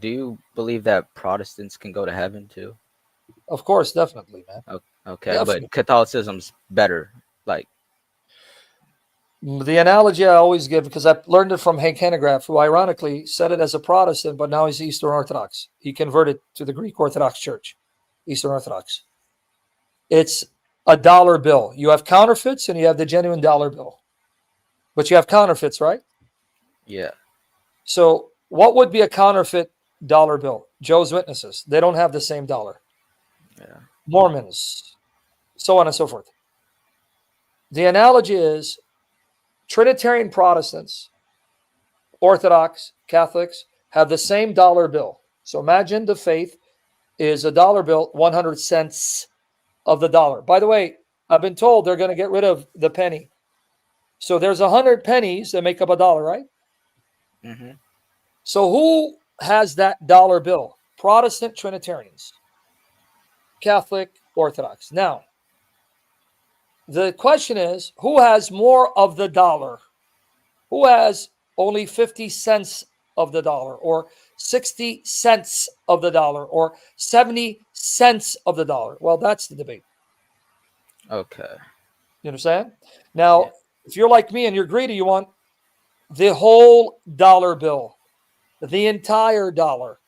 Do you believe that Protestants can go to heaven too? Of course, definitely, man. Okay, but Definitely. Catholicism's better. Like, The analogy I always give, because I learned it from Hank Hanegraaff, who ironically said it as a Protestant, but now he's Eastern Orthodox. He converted to the Greek Orthodox Church, Eastern Orthodox. It's a dollar bill. You have counterfeits and you have the genuine dollar bill. But you have counterfeits, right? yeah, So what would be a counterfeit dollar bill? Jehovah's Witnesses. They don't have the same dollar. yeah, Mormons, so on and so forth. The analogy is Trinitarian Protestants, Orthodox, Catholics have the same dollar bill. So imagine the faith is a dollar bill, 100 cents of the dollar. By the way, I've been told they're going to get rid of the penny. So there's 100 pennies that make up a dollar, right? hmm So who has that dollar bill? Protestant Trinitarians, Catholic, Orthodox. Now, the question is, who has more of the dollar? Who has only 50 cents of the dollar, or 60 cents of the dollar, or 70 cents of the dollar? Well, that's the debate. okay, You understand? yeah, Now, if you're like me and you're greedy, you want the whole dollar bill, the entire dollar.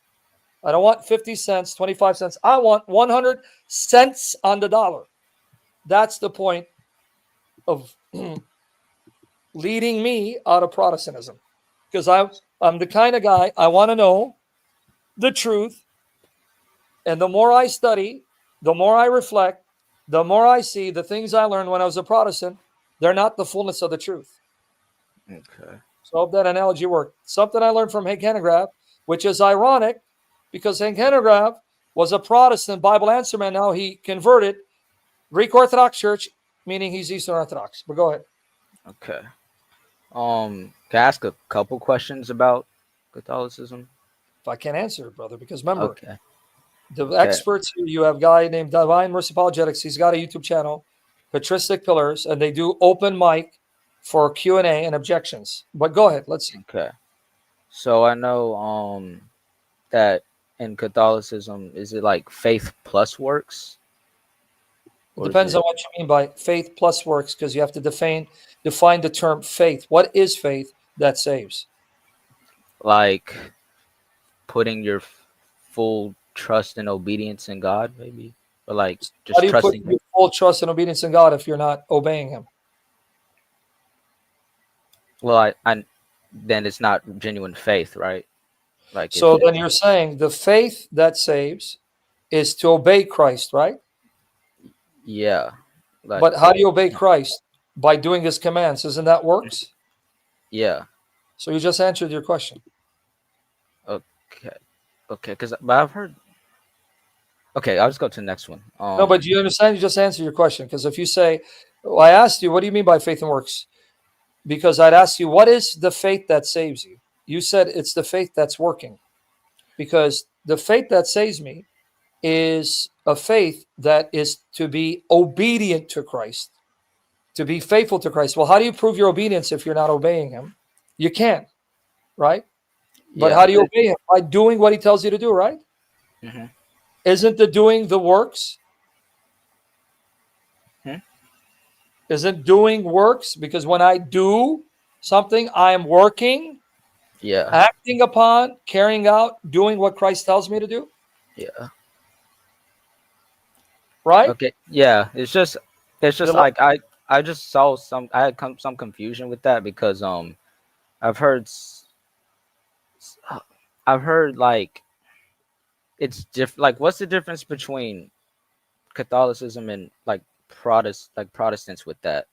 I don't want 50 cents, 25 cents. I want 100 cents on the dollar. That's the point of leading me out of Protestantism. Because I'm the kind of guy, I want to know the truth. And the more I study, the more I reflect, the more I see the things I learned when I was a Protestant, they're not the fullness of the truth. okay, So I hope that analogy worked. Something I learned from Hank Hanegraaff, which is ironic because Hank Hanegraaff was a Protestant Bible answer man. Now he converted Greek Orthodox Church, meaning he's Eastern Orthodox. But go ahead. okay. Can I ask a couple questions about Catholicism? If I can't answer it, brother, because remember, Okay, the okay, experts here, you have a guy named Divine Mercy Apologetics. He's got a YouTube channel, Patristic Pillars, and they do open mic for Q&A and objections. But go ahead. Let's see. okay. So I know that in Catholicism, is it like faith plus works, It or is depends on it what you mean by faith plus works, because you have to define the term faith. What is faith that saves? like putting your full trust and obedience in God, maybe, or like How just do you put trusting? your full trust and obedience in God if you're not obeying Him? Well, I then it's not genuine faith, right? Like if So then it's you're saying the faith that saves is to obey Christ, right? yeah, like But how do you obey Christ? By doing His commands. Isn't that works? yeah, So you just answered your question. okay, okay. Because but I've heard. Okay, I'll just go to the next one. No, but you understand? You just answered your question. Because if you say, well, I asked you, what do you mean by faith and works? Because I'd ask you, what is the faith that saves you? You said it's the faith that's working. Because the faith that saves me is a faith that is to be obedient to Christ, to be faithful to Christ. Well, how do you prove your obedience if you're not obeying Him? You can't, right? But yeah, how do you obey Him? By doing what He tells you to do, right? hmm Isn't the doing the works? hmm Isn't doing works? Because when I do something, I am working, yeah, acting upon, carrying out, doing what Christ tells me to do, yeah. right? Okay, yeah. It's just The, like I just saw I had some confusion with that because I've heard I've heard like it's like what's the difference between Catholicism and like Protestants with that?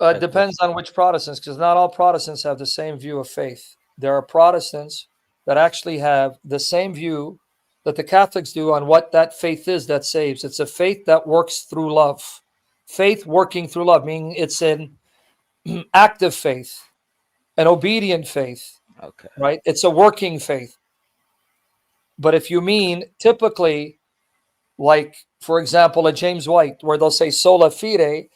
Like what's depends on which Protestants, because not all Protestants have the same view of faith. There are Protestants that actually have the same view that the Catholics do on what that faith is that saves. It's a faith that works through love. Faith working through love, meaning it's an active faith, an obedient faith, okay. right? It's a working faith. But if you mean typically, like, for example, a James White, where they'll say sola fide,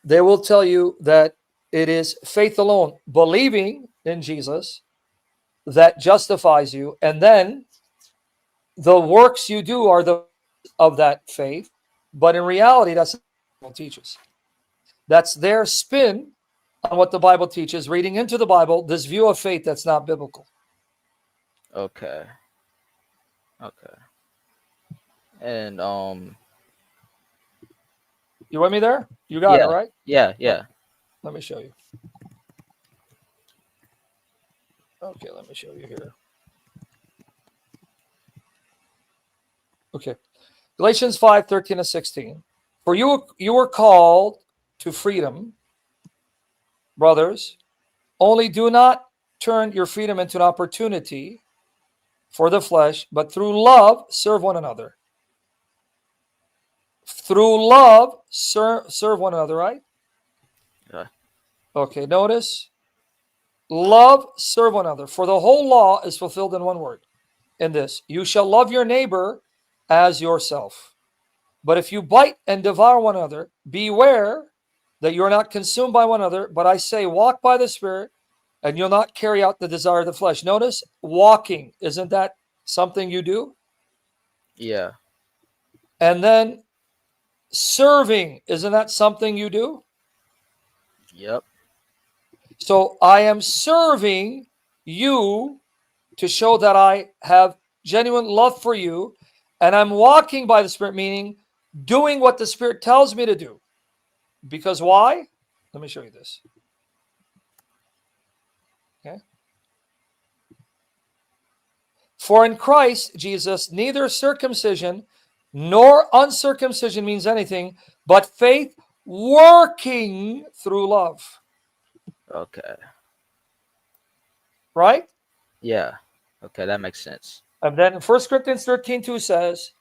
they will tell you that it is faith alone, believing in Jesus, that justifies you. And then the works you do are the of that faith, but in reality, that's not what the Bible teaches. That's their spin on what the Bible teaches, reading into the Bible this view of faith that's not biblical. Okay. Okay. And You with me there? You got it, yeah. right? Yeah, yeah. Let me show you. Okay, let me show you here. Okay. Galatians 5:13 and 16. For you were called to freedom, brothers. Only do not turn your freedom into an opportunity for the flesh, but through love serve one another. Through love serve one another, right? Yeah. Okay, notice. Love serve one another. For the whole law is fulfilled in one word. In this, you shall love your neighbor as yourself. But if you bite and devour one another, beware that you are not consumed by one another. But I say, walk by the Spirit, and you'll not carry out the desire of the flesh. Notice, walking, isn't that something you do? Yeah. And then serving, isn't that something you do? Yep. So I am serving you to show that I have genuine love for you, and I'm walking by the Spirit, meaning doing what the Spirit tells me to do. Because why? Let me show you this. Okay. For in Christ Jesus, neither circumcision nor uncircumcision means anything, but faith working through love. Okay. Right? Yeah. Okay, that makes sense. And then 1 Corinthians 13:2 says,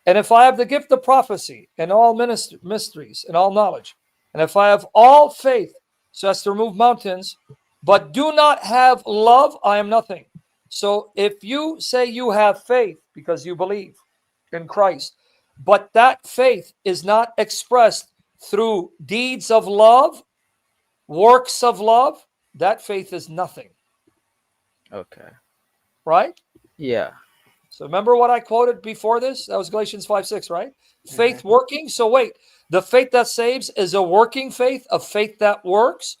and if I have the gift of prophecy and all mysteries and all knowledge, and if I have all faith so as to remove mountains, but do not have love, I am nothing. So if you say you have faith because you believe in Christ, but that faith is not expressed through deeds of love, works of love, that faith is nothing. Okay. Right? Yeah. So remember what I quoted before this? That was Galatians 5:6, right? Faith working. So wait, the faith that saves is a working faith, a faith that works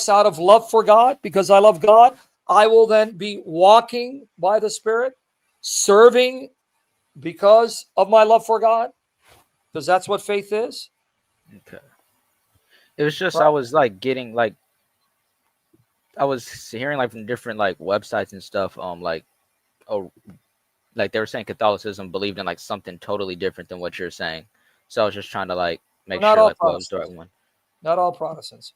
out of love for God. Because I love God, I will then be walking by the Spirit, serving because of my love for God, because that's what faith is. Okay. It was just I Right? was like getting like I was hearing like from different like websites and stuff like oh like they were saying Catholicism believed in like something totally different than what you're saying. So I was just trying to like Well, make not sure all like what was the right Protestants. one. Not all Protestants.